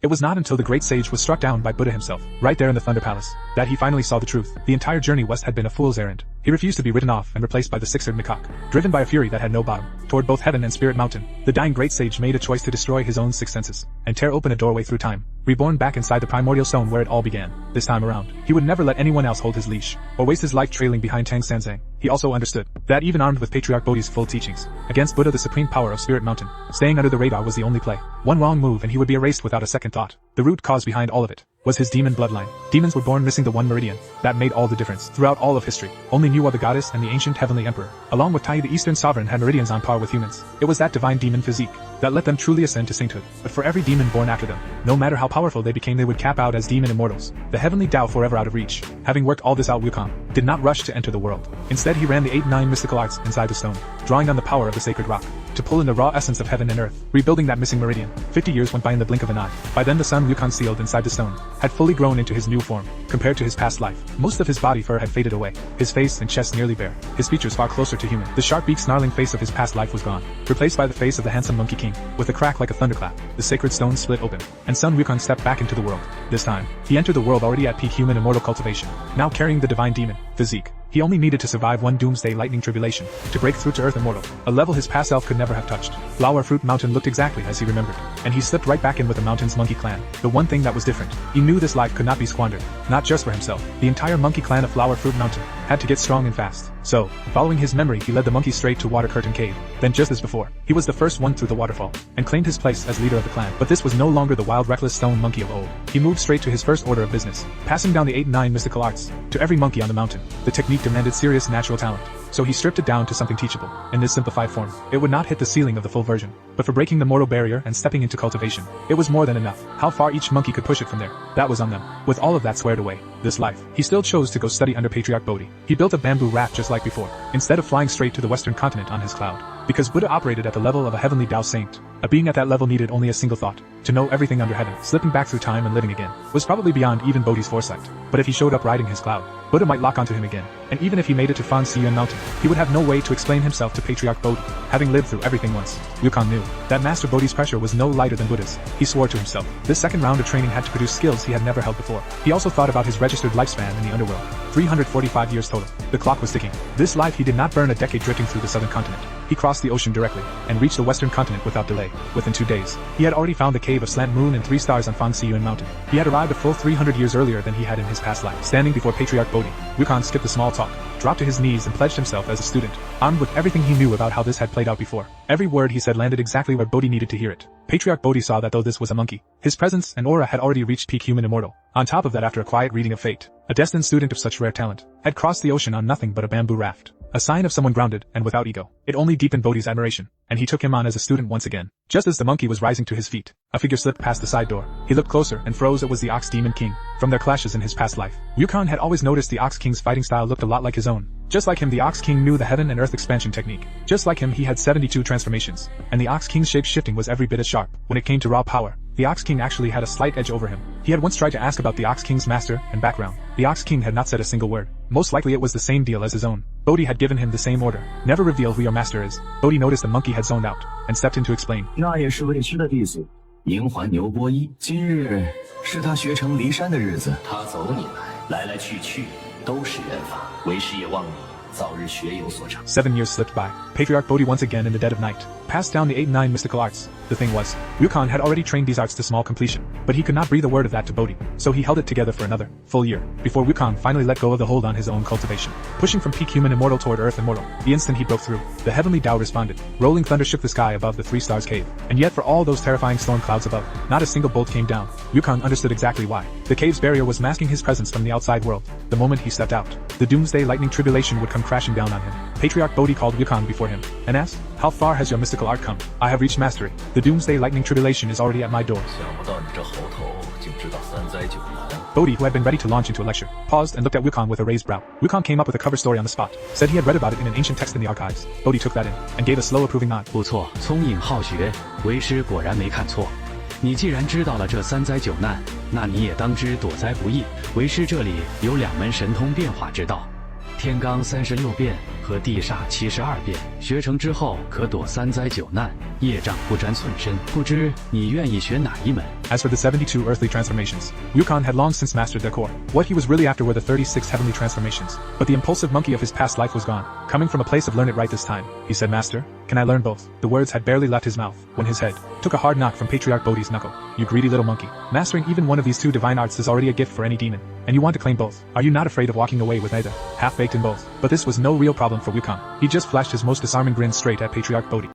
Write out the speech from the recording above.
It was not until the great sage was struck down by Buddha himself, right there in the Thunder Palace, that he finally saw the truth. The entire journey west had been a fool's errand. He refused to be written off and replaced by the six-eared macaque. Driven by a fury that had no bottom, toward both heaven and Spirit Mountain, the dying great sage made a choice to destroy his own six senses, and tear open a doorway through time, reborn back inside the primordial stone where it all began. This time around, he would never let anyone else hold his leash, or waste his life trailing behind Tang Sanzang. He also understood that even armed with Patriarch Bodhi's full teachings, against Buddha the supreme power of Spirit Mountain, staying under the radar was the only play. One wrong move and he would be erased without a second thought. The root cause behind all of it was his demon bloodline. Demons were born missing the one meridian that made all the difference throughout all of history. Only Nuwa the goddess and the ancient heavenly emperor, along with Tai the eastern sovereign, had meridians on par with humans. It was that divine demon physique that let them truly ascend to sainthood. But for every demon born after them, no matter how powerful they became, they would cap out as demon immortals, the heavenly Tao forever out of reach. Having worked all this out, Wukong did not rush to enter the world. Instead, he ran the 8-9 mystical arts inside the stone, drawing on the power of the sacred rock to pull in the raw essence of heaven and earth, rebuilding that missing meridian. 50 years went by in the blink of an eye. By then the sun Wukong sealed inside the stone had fully grown into his new form. Compared to his past life, most of his body fur had faded away, his face and chest nearly bare, his features far closer to human. The sharp-beaked snarling face of his past life was gone, replaced by the face of the handsome Monkey King. With a crack like a thunderclap, the sacred stone split open, and Sun Wukong stepped back into the world. This time, he entered the world already at peak human immortal cultivation, now carrying the divine demon physique. He only needed to survive one doomsday lightning tribulation to break through to Earth Immortal, a level his past self could never have touched. Flower Fruit Mountain looked exactly as he remembered, and he slipped right back in with the mountain's monkey clan. The one thing that was different, he knew this life could not be squandered, not just for himself. The entire monkey clan of Flower Fruit Mountain had to get strong and fast. So, following his memory, he led the monkeys straight to Water Curtain Cave. Then just as before, he was the first one through the waterfall, and claimed his place as leader of the clan. But this was no longer the wild reckless stone monkey of old. He moved straight to his first order of business, passing down the 8-9 mystical arts to every monkey on the mountain. The technique demanded serious natural talent, so he stripped it down to something teachable. In this simplified form, it would not hit the ceiling of the full version, but for breaking the mortal barrier and stepping into cultivation, it was more than enough. How far each monkey could push it from there, that was on them. With all of that squared away, this life, he still chose to go study under Patriarch Bodhi. He built a bamboo raft just like before, instead of flying straight to the western continent on his cloud. Because Buddha operated at the level of a heavenly Tao saint, a being at that level needed only a single thought, to know everything under heaven. Slipping back through time and living again was probably beyond even Bodhi's foresight. But if he showed up riding his cloud, Buddha might lock onto him again, and even if he made it to Fan Siyuan Mountain, he would have no way to explain himself to Patriarch Bodhi. Having lived through everything once, Wukong knew that Master Bodhi's pressure was no lighter than Buddha's. He swore to himself, this second round of training had to produce skills he had never held before. He also thought about his registered lifespan in the underworld, 345 years total. The clock was ticking. This life he did not burn a decade drifting through the southern continent. He crossed the ocean directly, and reached the western continent without delay. Within 2 days, he had already found the cave of Slant Moon and 3 stars on Fan Siyuan Mountain. He had arrived a full 300 years earlier than he had in his past life. Standing before Patriarch Bodhi, Wukong skipped the small talk, dropped to his knees and pledged himself as a student, armed with everything he knew about how this had played out before. Every word he said landed exactly where Bodhi needed to hear it. Patriarch Bodhi saw that though this was a monkey, his presence and aura had already reached peak human immortal. On top of that, after a quiet reading of fate, a destined student of such rare talent had crossed the ocean on nothing but a bamboo raft. A sign of someone grounded and without ego. It only deepened Bodhi's admiration, and he took him on as a student once again. Just as the monkey was rising to his feet, a figure slipped past the side door. He looked closer and froze. It was the Ox Demon King, from their clashes in his past life. Wukong had always noticed the Ox King's fighting style looked a lot like his own. Just like him, the Ox King knew the heaven and earth expansion technique. Just like him, he had 72 transformations, and the Ox King's shape-shifting was every bit as sharp. When it came to raw power, the Ox King actually had a slight edge over him. He had once tried to ask about the Ox King's master and background. The Ox King had not said a single word. Most likely it was the same deal as his own. Bodhi had given him the same order. Never reveal who your master is. Bodhi noticed the monkey had zoned out, and stepped in to explain. 那也是为师的弟子，银环牛波一。今日是他学成离山的日子。他走你来，来来去去都是缘法。为师也望你早日学有所长。 7 years slipped by. Patriarch Bodhi once again in the dead of night passed down the 8-9 mystical arts. The thing was, Wukong had already trained these arts to small completion, but he could not breathe a word of that to Bodhi, so he held it together for another full year, before Wukong finally let go of the hold on his own cultivation. Pushing from peak human immortal toward earth immortal, the instant he broke through, the heavenly Tao responded. Rolling thunder shook the sky above the 3 stars cave, and yet for all those terrifying storm clouds above, not a single bolt came down. Wukong understood exactly why. The cave's barrier was masking his presence from the outside world. The moment he stepped out, the doomsday lightning tribulation would come crashing down on him. Patriarch Bodhi called Wukong before him, and asked, "How far has your mystical art come?" "I have reached mastery. The doomsday lightning tribulation is already at my door." 想不到你这猴头竟知道三灾九难。 Bodhi, who had been ready to launch into a lecture, paused and looked at Wukong with a raised brow. Wukong came up with a cover story on the spot, said he had read about it in an ancient text in the archives. Bodhi took that in, and gave a slow approving nod. 不错，聪颖好学，为师果然没看错。你既然知道了这三灾九难，那你也当知躲灾不易。为师这里有2门神通变化之道，天罡36变和和地煞72变，学成之后可躲3灾9难，业障不沾损身。不知你愿意学哪一门？ As for the 72 earthly transformations, Wukong had long since mastered their core. What he was really after were the 36 heavenly transformations. But the impulsive monkey of his past life was gone. Coming from a place of learn it right this time, he said, Master, can I learn both? The words had barely left his mouth when his head took a hard knock from Patriarch Bodhi's knuckle. You greedy little monkey. Mastering even one of these two divine arts is already a gift for any demon. And you want to claim both. Are you not afraid of walking away with neither? Half-baked in both. But this was no real problem for Wukong. He just flashed his most disarming grin straight at Patriarch Bodhi.